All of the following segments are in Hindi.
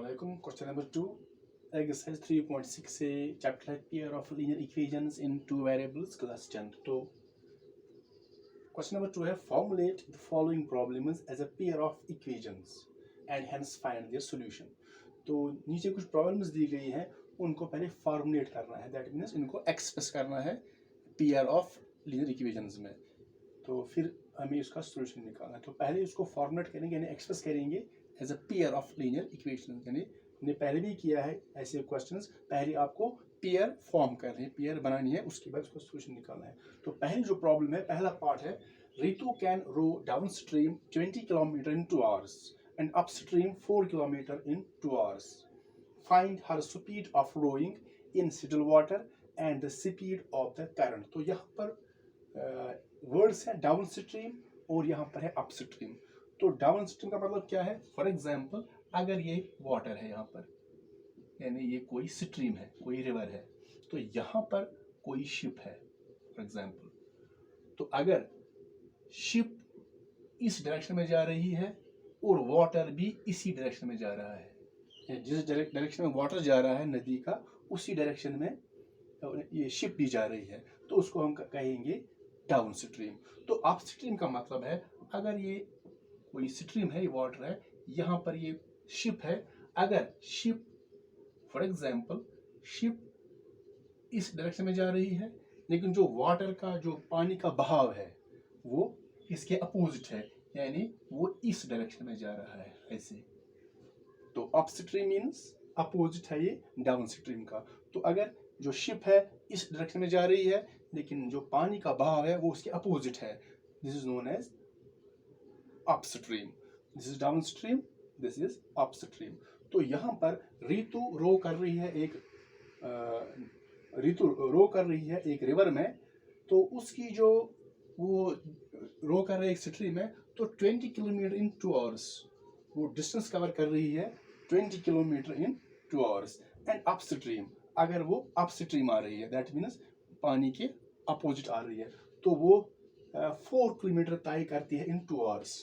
Assalamualaikum. Question number 2. Exercise 3.6 से चैप्टर है pair of linear equations in two variables class 10. तो क्वेश्चन नंबर 2 है formulate the following problems as a pair of equations and hence find their solution. तो नीचे कुछ प्रॉब्लम्स दी गई हैं, उनको पहले फॉर्मुलेट करना है, दैट मीन्स इनको एक्सप्रेस करना है पेयर ऑफ लीनियर इक्वेशंस में. तो फिर हमें उसका सॉल्यूशन निकालना है. तो पहले उसको फॉर्मुलेट करेंगे यानी एक्सप्रेस करेंगे as a pair of linear equation. यानी हमने पहले भी किया है ऐसे क्वेश्चंस. पहले आपको पेयर फॉर्म करनी है, पेयर बनानी है, उसके बाद उसका सॉल्यूशन निकालना है. तो पहली जो प्रॉब्लम है, पहला पार्ट है Ritu can row downstream 20 kilometre in 2 hours and upstream 4 kilometre in 2 hours. Find her speed of rowing in still water and the speed of the current. तो यहाँ पर वर्ड्स है डाउन स्ट्रीम और यहाँ पर है अप स्ट्रीम. तो डाउन स्ट्रीम का मतलब क्या है? फॉर एग्जाम्पल अगर ये वाटर है यहाँ पर, यानी ये कोई स्ट्रीम है, कोई रिवर है, तो यहाँ पर कोई शिप है फॉर एग्जाम्पल. तो अगर शिप इस डायरेक्शन में जा रही है और वाटर भी इसी डायरेक्शन में जा रहा है, जिस डायरेक्शन में वाटर जा रहा है नदी का, उसी डायरेक्शन में ये शिप भी जा रही है, तो उसको हम कहेंगे डाउन स्ट्रीम. तो अप स्ट्रीम का मतलब है अगर ये कोई स्ट्रीम है, ये वाटर है, यहाँ पर ये शिप है. अगर शिप फॉर एग्जाम्पल शिप इस डायरेक्शन में जा रही है, लेकिन जो वाटर का जो पानी का बहाव है वो इसके अपोजिट है, यानी वो इस डायरेक्शन में जा रहा है ऐसे. तो अप स्ट्रीम मीन्स अपोजिट है ये डाउन स्ट्रीम का. तो अगर जो शिप है इस डायरेक्शन में जा रही है, लेकिन जो पानी का बहाव है वो उसके अपोजिट है, this is known as upstream. This is downstream, this is upstream. तो यहाँ पर रितु रो कर रही है एक रिवर में. तो उसकी जो वो रो कर रही है एक स्ट्रीम में, तो 20 किलोमीटर इन 2 hours वो डिस्टेंस कवर कर रही है 20 kilometre in 2 hours. And upstream अगर वो अपस्ट्रीम आ रही है, दैट मीन्स पानी के अपोजिट आ रही है, तो वो 4 किलोमीटर तय करती है इन 2 hours.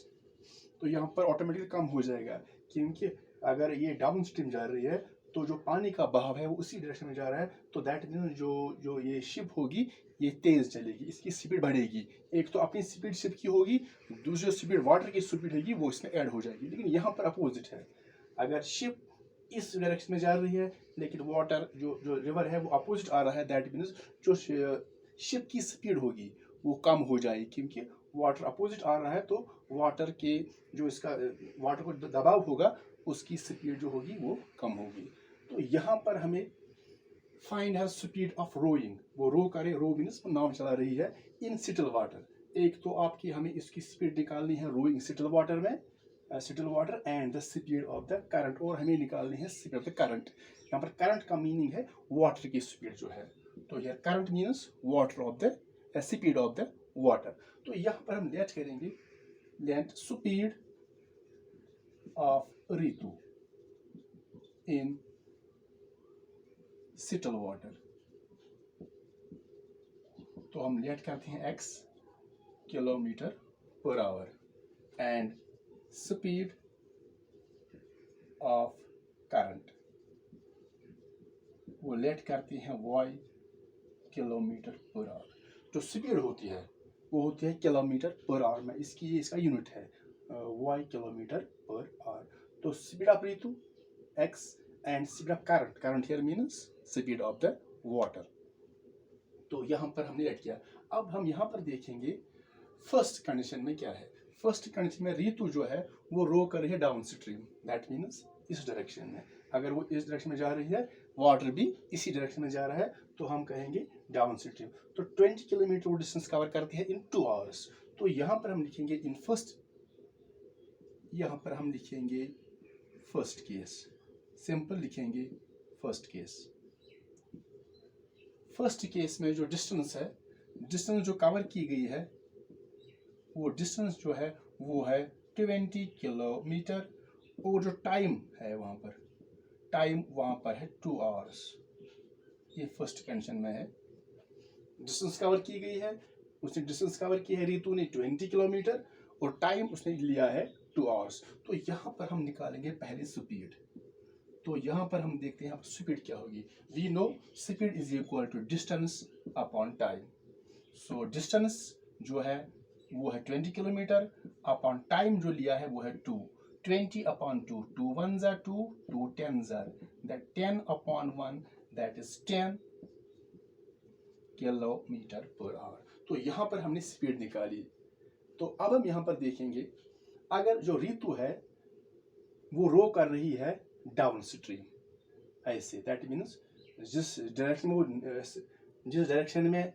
तो यहाँ पर ऑटोमेटिकली कम हो जाएगा, क्योंकि अगर ये डाउन स्ट्रीम जा रही है तो जो पानी का बहाव है वो उसी डायरेक्शन में जा रहा है. तो दैट मीन्स जो ये शिप होगी ये तेज चलेगी, इसकी स्पीड बढ़ेगी. एक तो अपनी स्पीड शिप की होगी, दूसरी स्पीड वाटर की स्पीड होगी वो इसमें ऐड हो जाएगी. लेकिन यहाँ पर अपोजिट है, अगर शिप इस डायरेक्शन में जा रही है लेकिन वाटर जो रिवर है वो अपोजिट आ रहा है, दैट मीन्स जो शिप की स्पीड होगी वो कम हो जाएगी, क्योंकि वाटर अपोजिट आ रहा है. तो वाटर के जो इसका वाटर को दबाव होगा उसकी स्पीड जो होगी वो कम होगी. तो यहाँ पर हमें find her speed of rowing, वो रो करे, रो मीन्स नाव चला रही है, इन सिटल वाटर. एक तो आपकी हमें इसकी स्पीड निकालनी है रोइंग सिटल वाटर में, Seattle water and the speed of the current, और हमें निकालनी है स्पीड ऑफ द करंट. यहाँ पर करंट का मीनिंग है वाटर की स्पीड जो है. तो यह current means water of the speed of the water. तो यहाँ पर हम लेट करेंगे, let speed of Ritu in still water. तो हम लेट करते हैं x kilometre per hour and speed of current वो लेट करते हैं y किलोमीटर पर आवर. जो स्पीड होती है वो होती है किलोमीटर पर आवर में, इसका यूनिट है y किलोमीटर पर आवर. तो speed of Ritu x and speed of current, current here means speed of the water. तो यहाँ पर हमने ऐड किया. अब हम यहाँ पर देखेंगे फर्स्ट कंडीशन में क्या है. फर्स्ट कंडीशन में रितु जो है वो रो कर रही है डाउन स्ट्रीम, दैट मीन्स इस डायरेक्शन में. अगर वो इस डायरेक्शन में जा रही है, वाटर भी इसी डायरेक्शन में जा रहा है, तो हम कहेंगे डाउन स्ट्रीम. तो 20 किलोमीटर वो डिस्टेंस कवर करती है इन 2 hours. तो यहाँ पर हम लिखेंगे इन फर्स्ट, यहाँ पर हम लिखेंगे फर्स्ट केस, सिंपल लिखेंगे फर्स्ट केस. फर्स्ट केस में जो डिस्टेंस है, डिस्टेंस जो कवर की गई है, वो डिस्टेंस जो है वो है 20 किलोमीटर, और जो टाइम है वहाँ पर, टाइम वहाँ पर है 2 hours. ये फर्स्ट कंडीशन में है. डिस्टेंस कवर की गई है, उसने डिस्टेंस कवर की है रितु ने 20 किलोमीटर, और टाइम उसने लिया है 2 hours. तो यहाँ पर हम निकालेंगे पहले स्पीड. तो यहाँ पर हम देखते हैं स्पीड क्या होगी. We know speed is equal to distance upon time. So distance जो है वो है 20 किलोमीटर अपॉन टाइम जो लिया है वो है 2. 20 अपॉन 2, 2 1 ज़ा 2, 2 10 ज़ा, that 10 upon 1 that is 10 kilometre per hour. तो यहाँ पर हमने स्पीड निकाली. तो अब हम यहाँ पर देखेंगे अगर जो ऋतु है वो रो कर रही है डाउन स्ट्रीम ऐसे, दैट मीन्स जिस डायरेक्शन में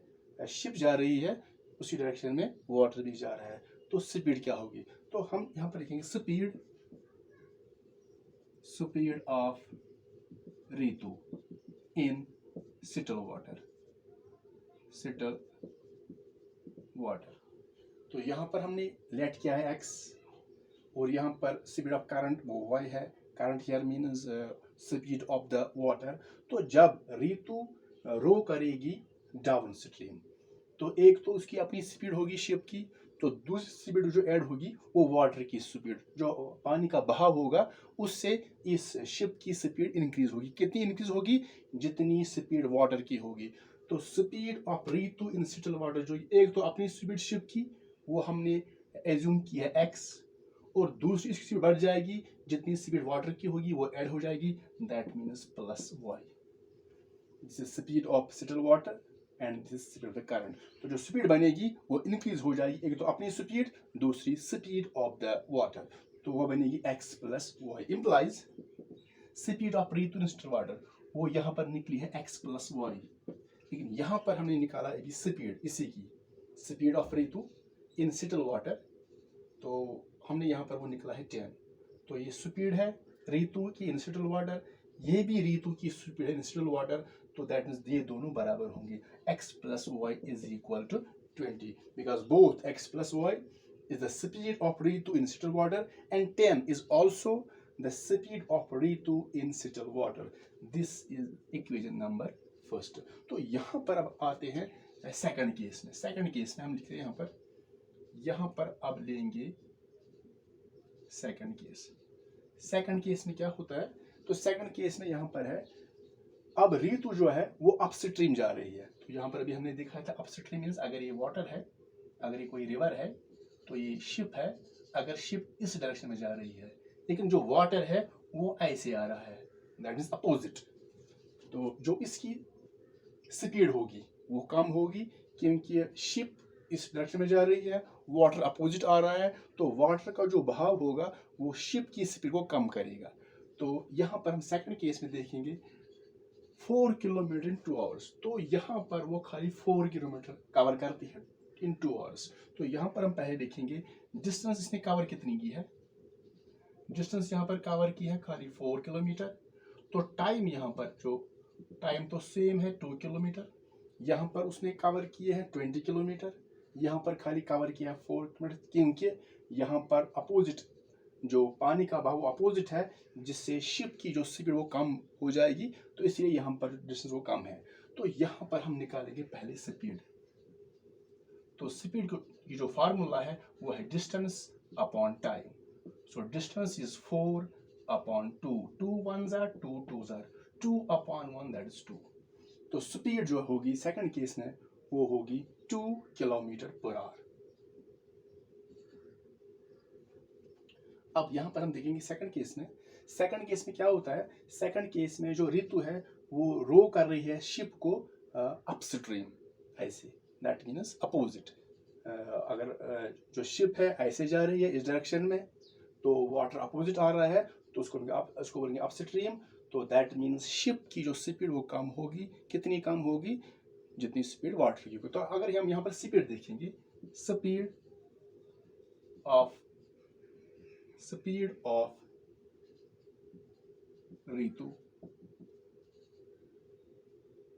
शिप जा रही है उसी डायरेक्शन में वाटर भी जा रहा है. तो स्पीड क्या होगी? तो हम यहाँ पर लिखेंगे speed of Ritu in still water. तो यहाँ पर हमने लेट किया है x और यहाँ पर स्पीड ऑफ करंट वो y है. Current here means speed of the water. तो जब ऋतु रो करेगी डाउन स्ट्रीम तो एक तो उसकी अपनी स्पीड होगी शिप की, तो दूसरी स्पीड जो ऐड होगी वो वाटर की स्पीड, जो पानी का बहाव होगा उससे इस शिप की स्पीड इंक्रीज होगी. कितनी इंक्रीज होगी? जितनी स्पीड वाटर की होगी. तो speed of Ritu in still water, जो एक तो अपनी स्पीड शिप की वो हमने एज्यूम की है x, और दूसरी इसकी स्पीड बढ़ जाएगी, जितनी स्पीड वाटर की होगी वो ऐड हो जाएगी, that means plus y. This is speed of Seattle water and this speed of the current. तो जो स्पीड बनेगी वो इंक्रीज हो जाएगी, एक तो अपनी स्पीड दूसरी स्पीड ऑफ द वाटर, तो वो बनेगी x plus y. Implies speed of Ritu in still water वो यहाँ पर निकली है x प्लस y, लेकिन यहाँ पर हमने निकाला है स्पीड, इसी की speed of Ritu in still water, तो हमने यहाँ पर वो निकला है 10. तो ये स्पीड है ऋतु की इन सिटल वाटर, ये भी ऋतु की स्पीड है इन सिटल वाटर, तो दैट मीन्स ये दोनों बराबर होंगे. x plus y is equal to 20 because both x plus y is the speed of Ritu in settled water and 10 is also the speed of Ritu in settled water. This is equation number first. तो यहाँ पर अब आते हैं सेकंड केस में. सेकंड केस में हम लिखते हैं यहाँ पर अब लेंगे सेकंड केस. सेकंड केस में क्या होता है? तो सेकंड केस में यहाँ पर है अब ऋतु जो है वो अपस्ट्रीम जा रही है. तो यहाँ पर अभी हमने देखा था अपस्ट्रीम मीन्स अगर ये वाटर है, अगर ये कोई रिवर है तो ये शिप है, अगर शिप इस डायरेक्शन में जा रही है, लेकिन जो वाटर है वो ऐसे आ रहा है, दैट मीन्स अपोजिट. तो जो इसकी स्पीड होगी वो कम होगी क्योंकि शिप इस डायरेक्शन में जा रही है, वाटर अपोजिट आ रहा है, तो वाटर का जो बहाव होगा वो शिप की स्पीड को कम करेगा. तो यहाँ पर हम सेकंड केस में देखेंगे 4 किलोमीटर इन 2 आवर्स. तो यहाँ पर वो खाली 4 किलोमीटर कवर करती है इन 2 आवर्स. तो यहाँ पर हम पहले देखेंगे डिस्टेंस इसने कवर कितनी की है. डिस्टेंस यहाँ पर कवर की है खाली 4 किलोमीटर. तो टाइम यहाँ पर जो टाइम तो सेम है 2 किलोमीटर. यहाँ पर उसने कवर किए हैं 20 किलोमीटर, यहाँ पर खाली कवर किया 4 किलोमीटर क्योंकि यहाँ पर अपोजिट जो पानी का बहाव अपोजिट है, जिससे शिप की जो स्पीड वो कम हो जाएगी, तो इसलिए यहाँ पर डिस्टेंस वो कम है. तो यहाँ पर हम निकालेंगे पहले स्पीड. तो स्पीड की जो फार्मूला है वो है distance upon time. So distance is 4 upon 2, 2 1 ज़ा 2 2 ज़ा, 2 अपॉन 1 दैट इज 2. तो स्पीड जो होगी सेकंड केस में वो होगी 2 किलोमीटर पर आवर. अब यहाँ पर हम देखेंगे सेकंड केस में. सेकंड केस में क्या होता है? सेकंड केस में जो ऋतु है वो रो कर रही है शिप को अपस्ट्रीम ऐसे, दैट मीन्स अपोजिट. अगर जो शिप है ऐसे जा रही है इस डायरेक्शन में, तो वाटर अपोजिट आ रहा है, तो उसको बोलेंगे अपस्ट्रीम. तो दैट मीन्स शिप की जो स्पीड वो कम होगी. कितनी कम होगी? जितनी स्पीड वाटर की होगी. तो अगर हम यहाँ पर स्पीड देखेंगे, speed of Ritu,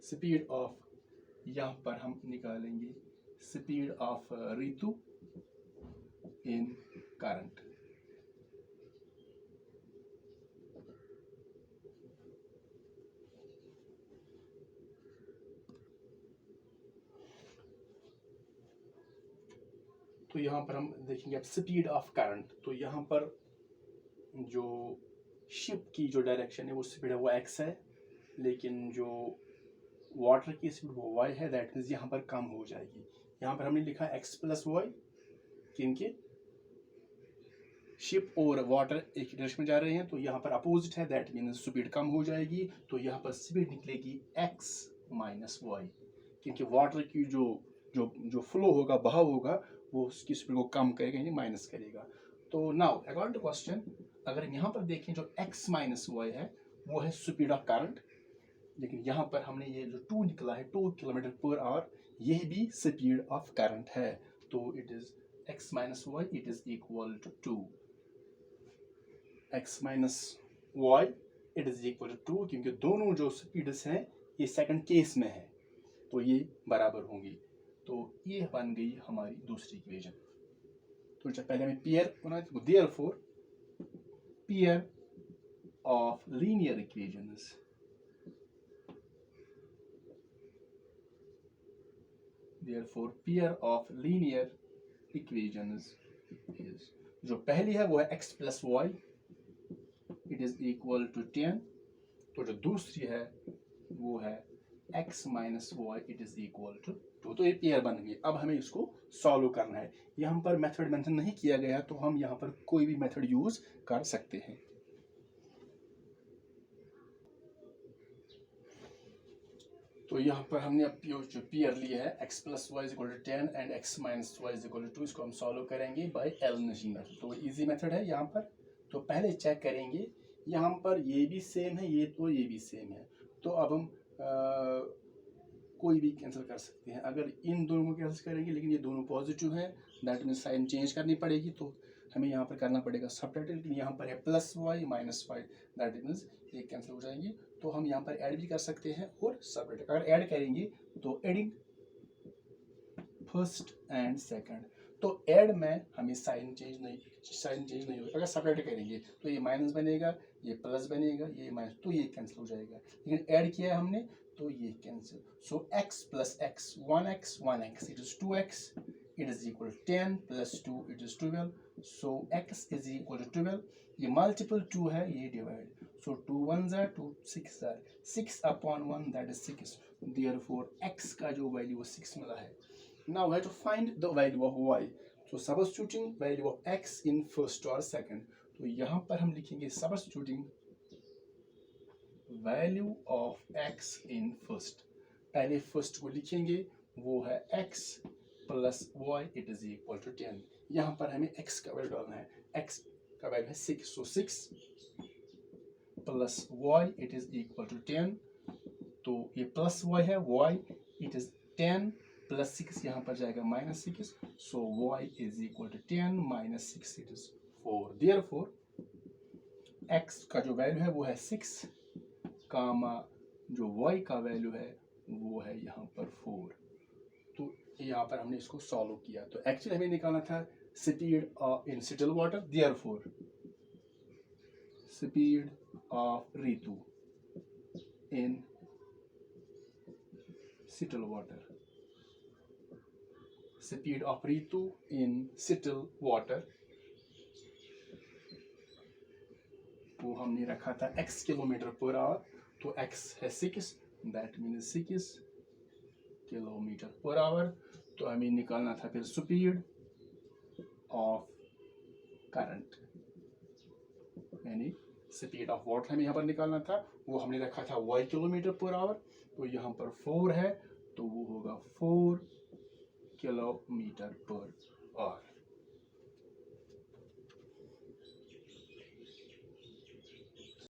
speed of, यहाँ पर हम निकालेंगे speed of Ritu in current. तो यहाँ पर हम देखेंगे अब स्पीड ऑफ करंट. तो यहाँ पर जो शिप की जो डायरेक्शन है वो स्पीड है वो x है, लेकिन जो वाटर की स्पीड वो y है, दैट मीन्स यहाँ पर कम हो जाएगी। यहाँ पर हमने लिखा x प्लस वाई, क्योंकि शिप और वाटर एक ही डायरेक्शन में जा रहे हैं, तो यहाँ पर अपोजिट है, दैट मीन्स स्पीड कम हो जाएगी। तो यहाँ पर स्पीड निकलेगी x माइनस वाई, क्योंकि वाटर की जो जो जो फ्लो होगा, बहाव होगा, वो उसकी स्पीड को कम करेगा यानी माइनस करेगा। तो नाउ अकॉर्डिंग टू क्वेश्चन, अगर हम यहाँ पर देखें जो x माइनस वाई है वो है स्पीड ऑफ करंट, लेकिन यहाँ पर हमने ये जो 2 निकला है 2 किलोमीटर पर आवर, यह भी स्पीड ऑफ करंट है। तो it is x minus y it is equal to 2 x minus y it is equal to 2, क्योंकि दोनों जो स्पीड्स हैं ये सेकंड केस में है, तो ये बराबर होंगी। तो ये बन गई हमारी दूसरी इक्वेशन। तो जब पहले हमें पेयर बना, therefore pair of linear equations, therefore pair of linear equations is, जो पहली है वो है x plus y it is equal to 10, तो जो दूसरी है वो है x minus y it is equal to 2। तो ये पेयर बन गई। अब हमें इसको सॉल्व करना है। यहाँ पर मेथड मेंशन नहीं किया गया, तो हम यहाँ पर कोई भी मेथड यूज कर सकते हैं। तो यहाँ पर हमने अब जो पेयर लिया है x plus y equal to 10 and x minus y equal to 2, इसको हम सॉल्व करेंगे बाय एलिमिनेशन मेथड। तो इजी मेथड है यहाँ पर। तो पहले चेक करेंगे, यहाँ पर ये भी सेम है, ये भी सेम है, तो अब हम कोई भी कैंसिल कर सकते हैं। अगर इन दोनों को कैंसिल करेंगे, लेकिन ये दोनों पॉजिटिव हैं, दैट मीन्स साइन चेंज करनी पड़ेगी, तो हमें यहाँ पर करना पड़ेगा सबट्रैक्ट। लेकिन यहाँ पर है plus y minus y, that means ये कैंसिल हो जाएंगी। तो हम यहाँ पर ऐड भी कर सकते हैं और सबट्रैक्ट। अगर ऐड करेंगे तो एडिंग फर्स्ट एंड सेकंड, तो ऐड में हमें साइन चेंज नहीं होगा। अगर सबट्रैक्ट करेंगे तो ये माइनस बनेगा, ये प्लस बनेगा, ये माइनस, तो ये कैंसिल हो जाएगा। लेकिन ऐड किया है हमने तो ये cancel. So x plus x 1x it is 2x, it is equal to 10 plus 2 it is 12, so x is equal to 12। ये मल्टीपल 2 है, ये divide, so 2 1s are 2 6 are 6 upon 1 that is 6, therefore x का जो वैल्यू वो 6 मिला है। Now we have to find the value of y, so substituting value of x in first or second, तो यहाँ पर हम लिखेंगे substituting value of x in first। पहले फर्स्ट को लिखेंगे, वो है x plus y it is equal to 10। यहाँ पर हमें x का वैल्यू डालना है, x का वैल्यू है 6, so 6 plus y it is equal to 10। तो ये प्लस y है, y इट इज 10 प्लस 6, यहाँ पर जाएगा minus 6, so y is equal to 10 minus 6 it is 4। Therefore x का जो वैल्यू है वो है 6, कामा जो y का वैल्यू है वो है यहाँ पर 4। तो यहाँ पर हमने इसको सॉल्व किया। तो एक्चुअली हमें निकालना था speed in settle water, therefore speed of Ritu in settle water, speed of Ritu in settle water वो हमने रखा था x किलोमीटर पर आवर, तो x है 6, that means 6 kilometre per hour. तो हमें निकालना था फिर स्पीड ऑफ करंट, यानी स्पीड ऑफ वाटर हमें यहाँ पर निकालना था, वो हमने रखा था y किलोमीटर पर आवर, तो यहाँ पर 4 है, तो वो होगा 4 किलोमीटर पर आवर।